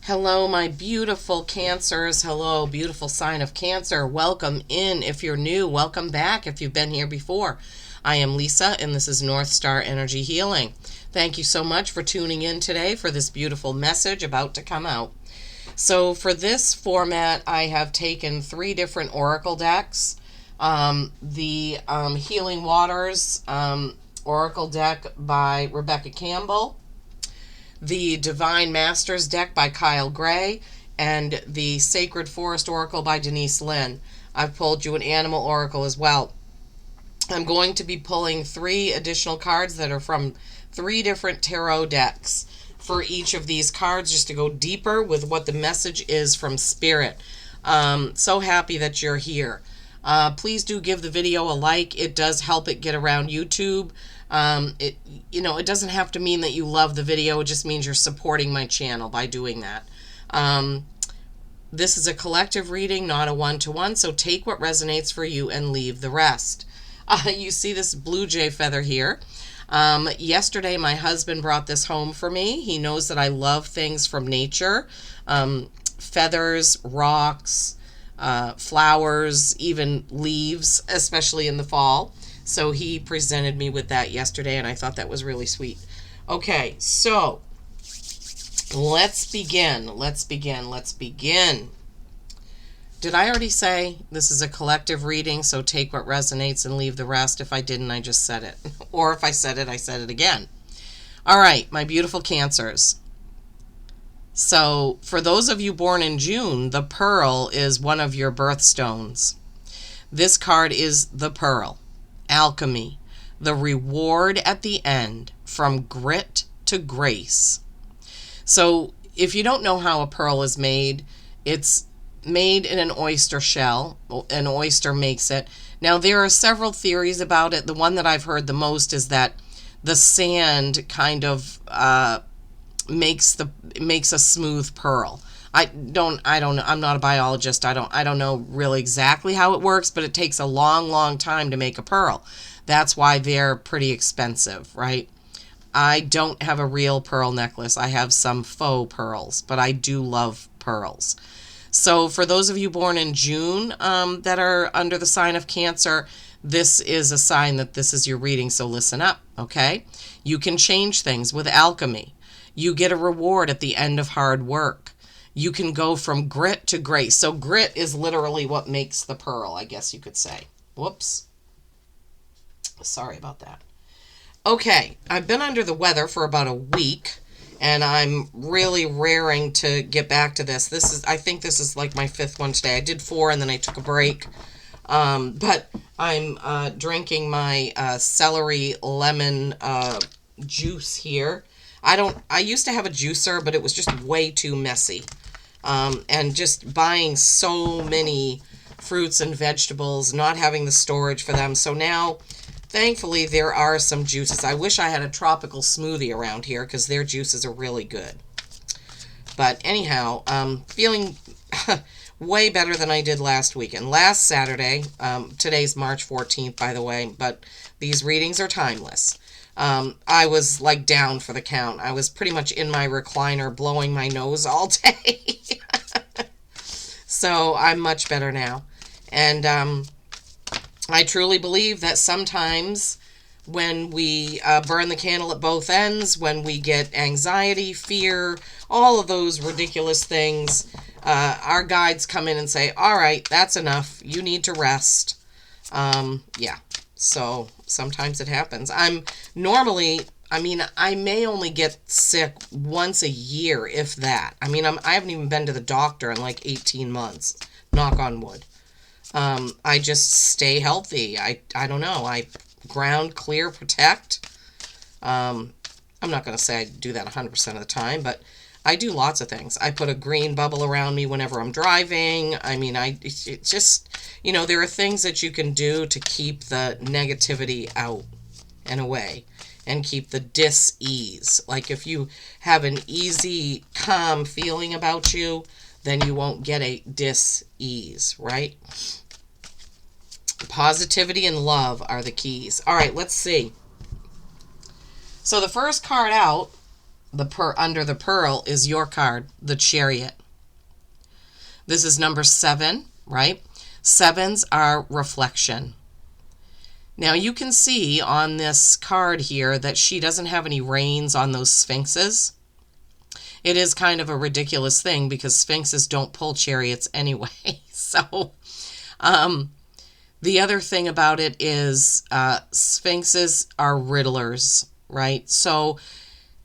Hello, my beautiful Cancers. Hello, beautiful sign of Cancer. Welcome in if you're new. Welcome back if you've been here before. I am Lisa, and this is North Star Energy Healing. Thank you so much for tuning in today for this beautiful message about to come out. So for this format, I have taken 3 different oracle decks. The Healing Waters oracle deck by Rebecca Campbell, the Divine Masters deck by Kyle Gray, and the Sacred Forest Oracle by Denise Linn. I've pulled you an Animal Oracle as well. I'm going to be pulling 3 additional cards that are from 3 different tarot decks for each of these cards, just to go deeper with what the message is from Spirit. So happy that you're here. Please do give the video a like. It does help it get around YouTube. It doesn't have to mean that you love the video. It just means you're supporting my channel by doing that. This is a collective reading, not a one-to-one, so take what resonates for you and leave the rest. You see this blue jay feather here. Yesterday, my husband brought this home for me. He knows that I love things from nature, feathers, rocks, flowers, even leaves, especially in the fall. So he presented me with that yesterday, and I thought that was really sweet. Okay, so let's begin. Did I already say this is a collective reading, so take what resonates and leave the rest? If I didn't, I just said it. Or if I said it again. All right, my beautiful Cancers. So for those of you born in June, the Pearl is one of your birthstones. This card is the Pearl. Alchemy. The reward at the end, from grit to grace. So if you don't know how a pearl is made, it's made in an oyster shell. An oyster makes it. Now, there are several theories about it. The one that I've heard the most is that the sand kind of makes a smooth pearl. I don't know. I'm not a biologist. I don't know really exactly how it works, but it takes a long time to make a pearl. That's why they're pretty expensive, right? I don't have a real pearl necklace. I have some faux pearls, but I do love pearls. So for those of you born in June that are under the sign of Cancer, this is a sign that this is your reading, so listen up, okay? You can change things with alchemy. You get a reward at the end of hard work. You can go from grit to grace. So grit is literally what makes the pearl, I guess you could say. Whoops. Sorry about that. Okay, I've been under the weather for about a week, and I'm really raring to get back to this. I think this is like my 5th one today. I did 4 and then I took a break. But I'm drinking my celery lemon juice here. I used to have a juicer, but it was just way too messy. And just buying so many fruits and vegetables, not having the storage for them. So now, thankfully, there are some juices. I wish I had a tropical smoothie around here because their juices are really good. But anyhow, feeling way better than I did last weekend. Last Saturday, today's March 14th, by the way, but these readings are timeless. I was like down for the count. I was pretty much in my recliner blowing my nose all day. So I'm much better now. And I truly believe that sometimes when we burn the candle at both ends, when we get anxiety, fear, all of those ridiculous things, our guides come in and say, all right, that's enough. You need to rest. Yeah. So sometimes it happens. I may only get sick once a year, if that. I haven't even been to the doctor in like 18 months. Knock on wood. I just stay healthy. I don't know. I ground, clear, protect. I'm not going to say I do that 100% of the time, but I do lots of things. I put a green bubble around me whenever I'm driving. It's just, there are things that you can do to keep the negativity out and away and keep the dis-ease. Like if you have an easy, calm feeling about you, then you won't get a dis-ease, right? Positivity and love are the keys. All right, let's see. So the first card out under the Pearl is your card, the Chariot. This is number 7, right? 7s are reflection. Now you can see on this card here that she doesn't have any reins on those Sphinxes. It is kind of a ridiculous thing because Sphinxes don't pull chariots anyway. So the other thing about it is Sphinxes are riddlers, right? So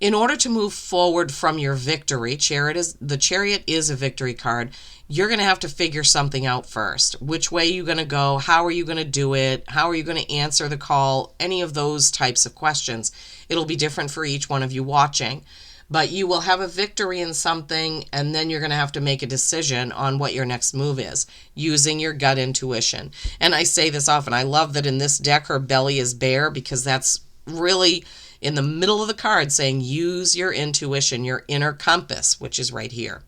in order to move forward from your victory, the Chariot is a victory card. You're going to have to figure something out first. Which way are you going to go? How are you going to do it? How are you going to answer the call? Any of those types of questions. It'll be different for each one of you watching. But you will have a victory in something, and then you're going to have to make a decision on what your next move is, using your gut intuition. And I say this often. I love that in this deck, her belly is bare, because that's really in the middle of the card saying use your intuition, your inner compass, which is right here.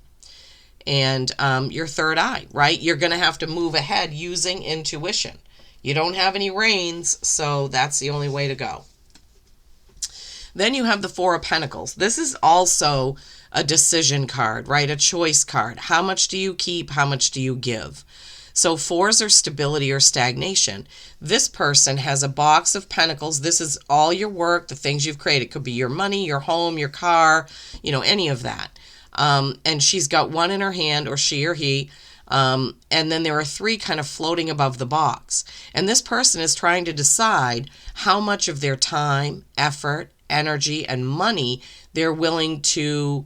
And your third eye, right? You're going to have to move ahead using intuition. You don't have any reins, so that's the only way to go. Then you have the Four of Pentacles. This is also a decision card, right? A choice card. How much do you keep? How much do you give? So 4s are stability or stagnation. This person has a box of pentacles. This is all your work, the things you've created. It could be your money, your home, your car, any of that. And she's got one in her hand, or she or he. And then there are 3 kind of floating above the box. And this person is trying to decide how much of their time, effort, energy, and money they're willing to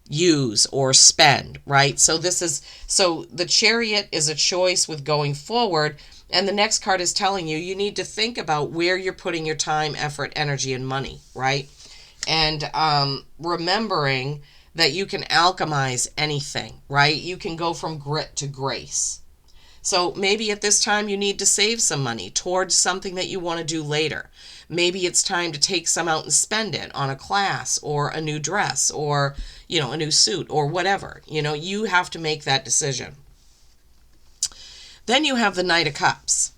use or spend, right? So the Chariot is a choice with going forward, and the next card is telling you need to think about where you're putting your time, effort, energy, and money, right? And remembering that you can alchemize anything, right? You can go from grit to grace. So maybe at this time you need to save some money towards something that you want to do later. Maybe it's time to take some out and spend it on a class or a new dress or, a new suit or whatever. You have to make that decision. Then you have the Knight of Cups.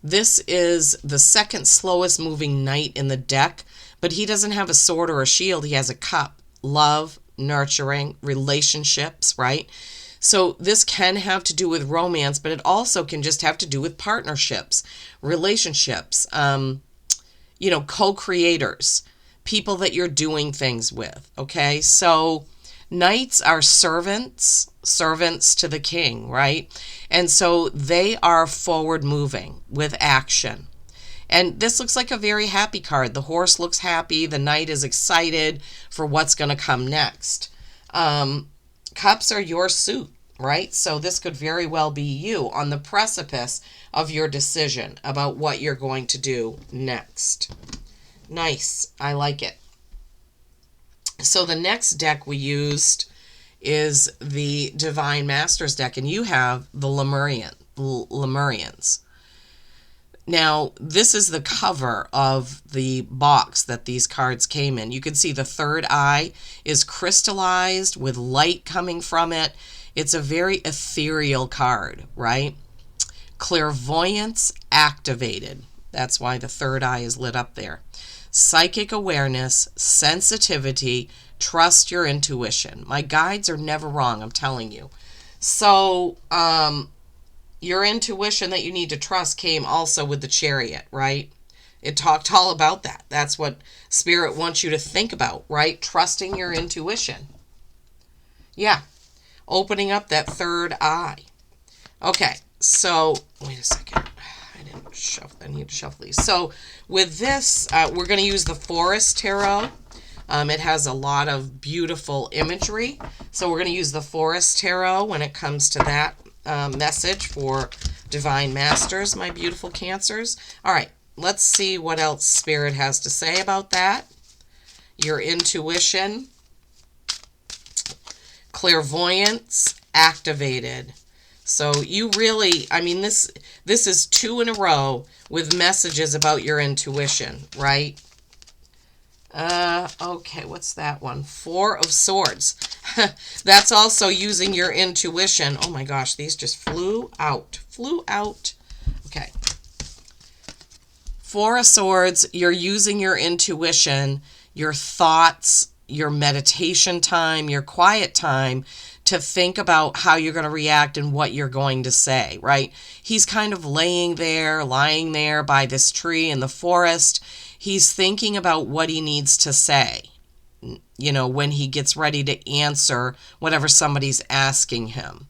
This is the second slowest moving knight in the deck, but he doesn't have a sword or a shield. He has a cup. Love, nurturing, relationships, right? So this can have to do with romance, but it also can just have to do with partnerships, relationships, co-creators, people that you're doing things with, okay? So knights are servants to the king, right? And so they are forward moving with action. And this looks like a very happy card. The horse looks happy. The knight is excited for what's going to come next. Cups are your suit, right? So this could very well be you on the precipice of your decision about what you're going to do next. Nice. I like it. So the next deck we used is the Divine Masters deck, and you have the Lemurians. Now, this is the cover of the box that these cards came in. You can see the third eye is crystallized with light coming from it. It's a very ethereal card, right? Clairvoyance activated. That's why the third eye is lit up there. Psychic awareness, sensitivity, trust your intuition. My guides are never wrong, I'm telling you. So, your intuition that you need to trust came also with the Chariot, right? It talked all about that. That's what Spirit wants you to think about, right? Trusting your intuition. Yeah. Opening up that third eye. Okay. So, wait a second. I need to shuffle these. So, with this, we're going to use the Forest Tarot. It has a lot of beautiful imagery. So, we're going to use the Forest Tarot when it comes to that message for Divine Masters, my beautiful Cancers. All right, let's see what else Spirit has to say about that. Your intuition, clairvoyance activated. So you really, this is 2 in a row with messages about your intuition, right? Okay, what's that one? 4 of Swords. That's also using your intuition. Oh my gosh, these just flew out. Okay. 4 of Swords, you're using your intuition, your thoughts, your meditation time, your quiet time, to think about how you're going to react and what you're going to say, right? He's kind of lying there by this tree in the forest. He's thinking about what he needs to say, when he gets ready to answer whatever somebody's asking him.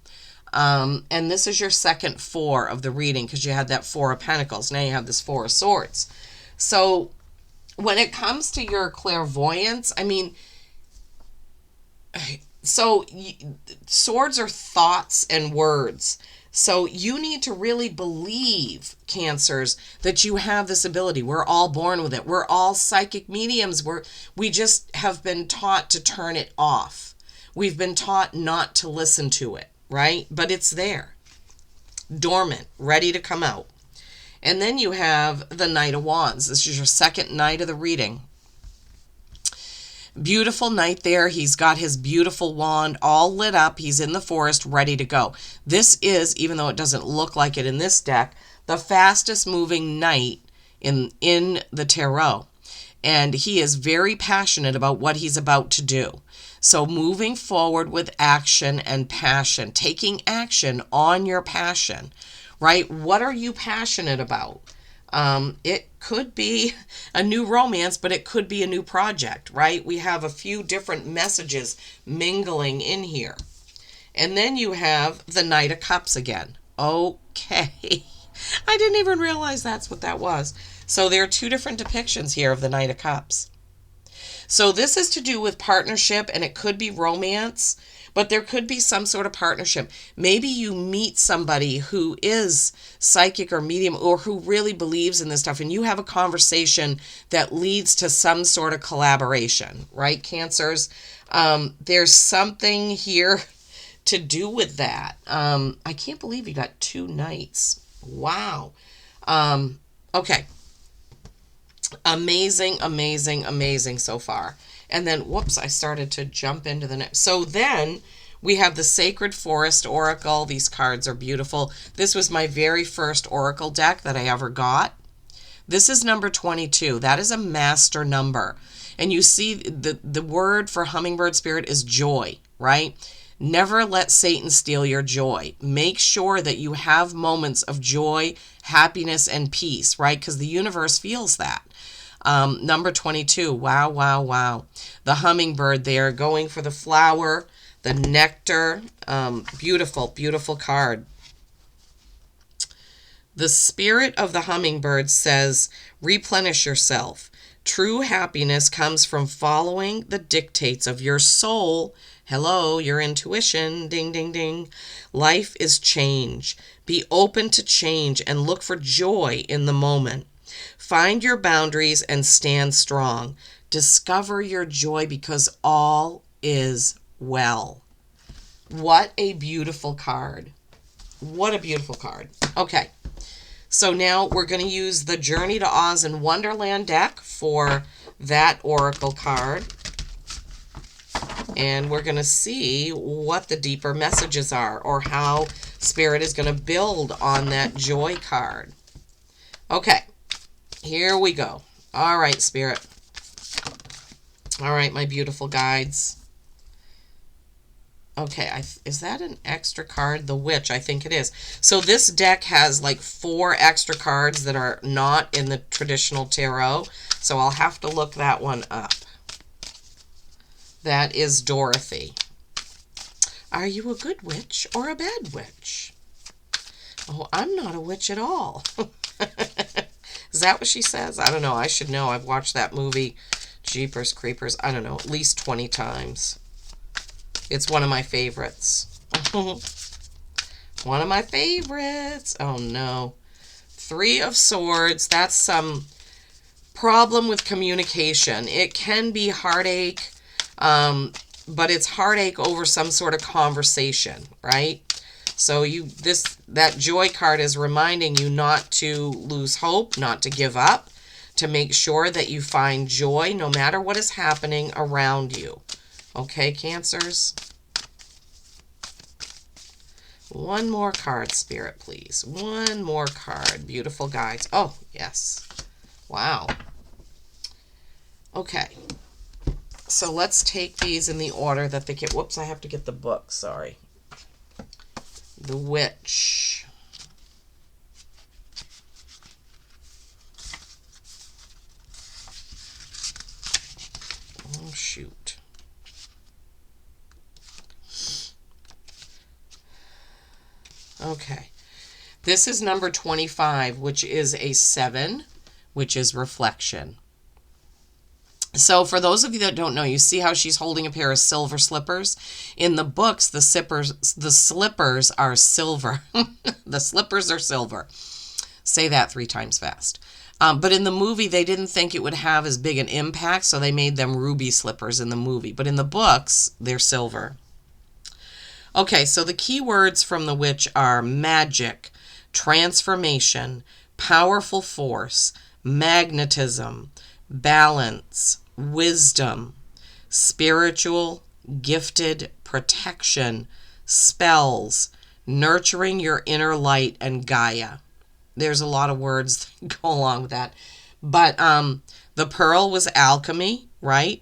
And this is your second 4 of the reading, because you had that 4 of Pentacles. Now you have this 4 of Swords. So when it comes to your clairvoyance, swords are thoughts and words. So you need to really believe, Cancers, that you have this ability. We're all born with it. We're all psychic mediums. We just have been taught to turn it off. We've been taught not to listen to it, right? But it's there, dormant, ready to come out. And then you have the Knight of Wands. This is your second night of the reading. Beautiful knight there. He's got his beautiful wand all lit up. He's in the forest ready to go. This is, even though it doesn't look like it in this deck, the fastest moving knight in the tarot. And he is very passionate about what he's about to do. So moving forward with action and passion, taking action on your passion, right? What are you passionate about? It could be a new romance, but it could be a new project, right? We have a few different messages mingling in here. And then you have the Knight of Cups again. Okay. I didn't even realize that's what that was. So there are 2 different depictions here of the Knight of Cups. So this is to do with partnership, and it could be romance, but there could be some sort of partnership. Maybe you meet somebody who is psychic or medium, or who really believes in this stuff, and you have a conversation that leads to some sort of collaboration, right, Cancers? There's something here to do with that. I can't believe you got 2 knights. Wow. Okay. Amazing, amazing, amazing so far. And then, whoops, I started to jump into the next. So then we have the Sacred Forest Oracle. These cards are beautiful. This was my very first Oracle deck that I ever got. This is number 22. That is a master number. And you see the word for hummingbird spirit is joy, right? Never let Satan steal your joy. Make sure that you have moments of joy, happiness, and peace, right? Because the universe feels that. Number 22. Wow, wow, wow. The hummingbird there going for the flower, the nectar. Beautiful, beautiful card. The spirit of the hummingbird says, replenish yourself. True happiness comes from following the dictates of your soul. Hello, your intuition. Ding, ding, ding. Life is change. Be open to change and look for joy in the moment. Find your boundaries and stand strong. Discover your joy because all is well. What a beautiful card. What a beautiful card. Okay, so now we're going to use the Journey to Oz and Wonderland deck for that oracle card. And we're going to see what the deeper messages are, or how Spirit is going to build on that joy card. Okay, here we go. All right, Spirit. All right, my beautiful guides. Okay, is that an extra card? The Witch, I think it is. So this deck has like 4 extra cards that are not in the traditional tarot. So I'll have to look that one up. That is Dorothy. Are you a good witch or a bad witch? Oh, I'm not a witch at all. Is that what she says? I don't know. I should know. I've watched that movie, Jeepers Creepers, I don't know, at least 20 times. It's one of my favorites. One of my favorites. Oh, no. 3 of Swords. That's some problem with communication. It can be heartache. But it's heartache over some sort of conversation, right? So that joy card is reminding you not to lose hope, not to give up, to make sure that you find joy no matter what is happening around you. Okay, Cancers? One more card, Spirit, please. One more card. Beautiful guides. Oh, yes. Wow. Okay. So let's take these in the order that they get. Whoops, I have to get the book. Sorry. The Witch. Oh, shoot. Okay. This is number 25, which is a 7, which is reflection. So for those of you that don't know, you see how she's holding a pair of silver slippers? In the books, the slippers are silver. The slippers are silver. Say that 3 times fast. But in the movie, they didn't think it would have as big an impact, so they made them ruby slippers in the movie. But in the books, they're silver. Okay, so the key words from the witch are magic, transformation, powerful force, magnetism, balance, wisdom, spiritual, gifted, protection, spells, nurturing your inner light, and Gaia. There's a lot of words that go along with that. But the pearl was alchemy, right?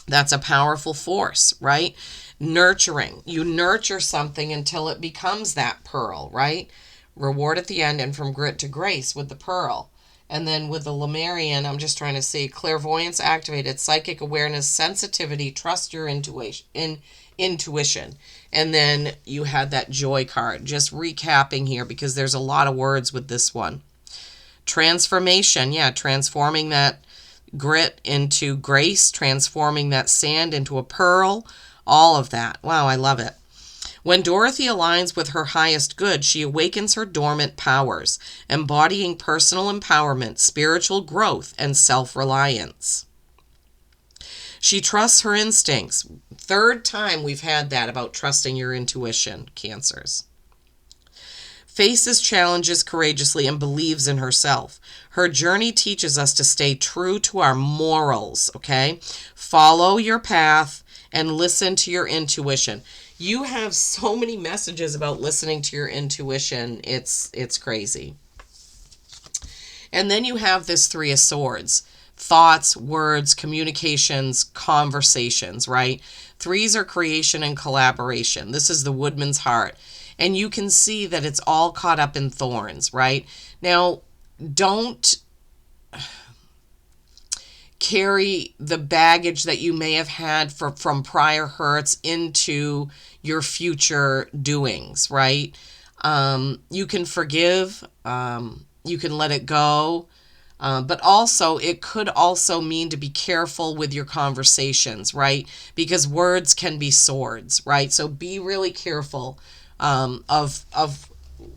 That's a powerful force, right? Nurturing. You nurture something until it becomes that pearl, right? Reward at the end, and from grit to grace with the pearl. And then with the Lemurian, I'm just trying to see clairvoyance activated, psychic awareness, sensitivity, trust your intuition. And then you had that joy card. Just recapping here because there's a lot of words with this one. Transformation, yeah, transforming that grit into grace, transforming that sand into a pearl, all of that. Wow, I love it. When Dorothy aligns with her highest good, she awakens her dormant powers, embodying personal empowerment, spiritual growth, and self-reliance. She trusts her instincts. 3rd time we've had that about trusting your intuition, Cancers. Faces challenges courageously and believes in herself. Her journey teaches us to stay true to our morals, okay? Follow your path and listen to your intuition. You have so many messages about listening to your intuition. It's crazy. And then you have this 3 of Swords. Thoughts, words, communications, conversations, right? 3s are creation and collaboration. This is the woodman's heart. And you can see that it's all caught up in thorns, right? Now, don't carry the baggage that you may have had from prior hurts into your future doings, right? You can forgive, you can let it go, but also it could also mean to be careful with your conversations, right? Because words can be swords, right? So be really careful of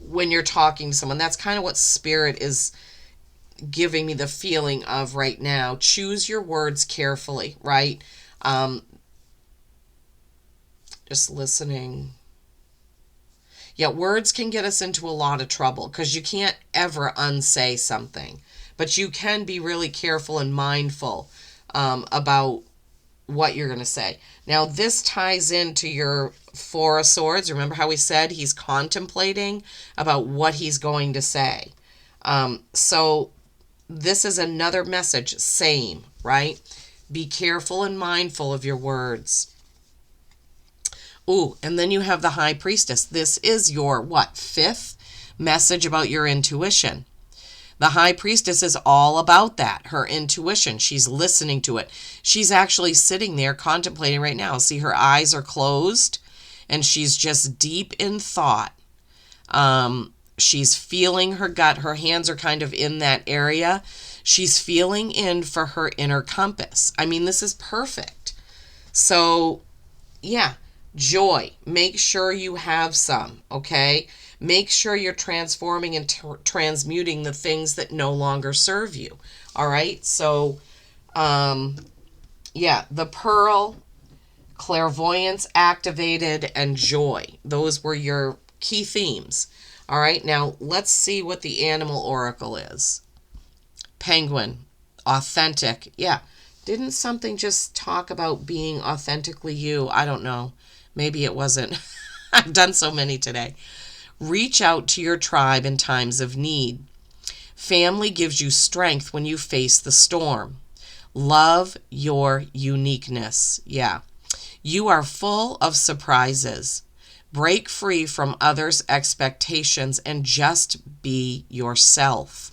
when you're talking to someone. That's kind of what Spirit is giving me the feeling of right now. Choose your words carefully, right? Just listening. Yeah, words can get us into a lot of trouble because you can't ever unsay something, but you can be really careful and mindful about what you're going to say. Now, this ties into your 4 of Swords. Remember how we said he's contemplating about what he's going to say. So this is another message, same, right? Be careful and mindful of your words. Ooh, and then you have the High Priestess. This is your, 5th message about your intuition. The High Priestess is all about that, her intuition. She's listening to it. She's actually sitting there contemplating right now. See, her eyes are closed, and she's just deep in thought. She's feeling her gut. Her hands are kind of in that area. She's feeling in for her inner compass. I mean, this is perfect. So, yeah, joy. Make sure you have some, okay? Make sure you're transforming and transmuting the things that no longer serve you, all right? So, yeah, the pearl, clairvoyance activated, and joy. Those were your key themes. All right, now let's see what the animal oracle is. Penguin, authentic. Yeah, didn't something just talk about being authentically you? I don't know. Maybe it wasn't. I've done so many today. Reach out to your tribe in times of need. Family gives you strength when you face the storm. Love your uniqueness. Yeah. You are full of surprises. Break free from others' expectations and just be yourself.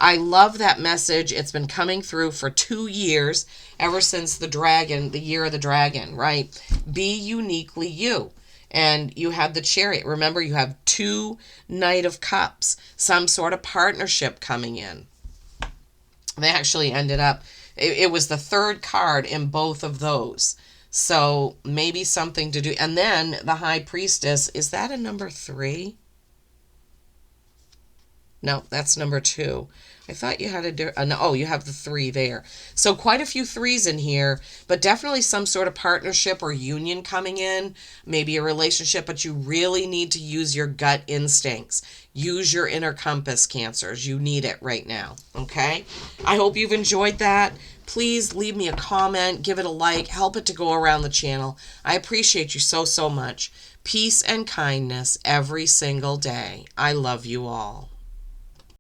I love that message. It's been coming through for 2 years, ever since the year of the dragon, right? Be uniquely you. And you have the Chariot. Remember, you have 2 Knight of Cups, some sort of partnership coming in. They actually ended up, it was the 3rd card in both of those. So maybe something to do. And then the High Priestess, is that a number 3? No, that's number 2. I thought you had no, you have the 3 there. So quite a few 3s in here, but definitely some sort of partnership or union coming in, maybe a relationship, but you really need to use your gut instincts. Use your inner compass, Cancers. You need it right now, okay? I hope you've enjoyed that. Please leave me a comment, give it a like, help it to go around the channel. I appreciate you so, so much. Peace and kindness every single day. I love you all.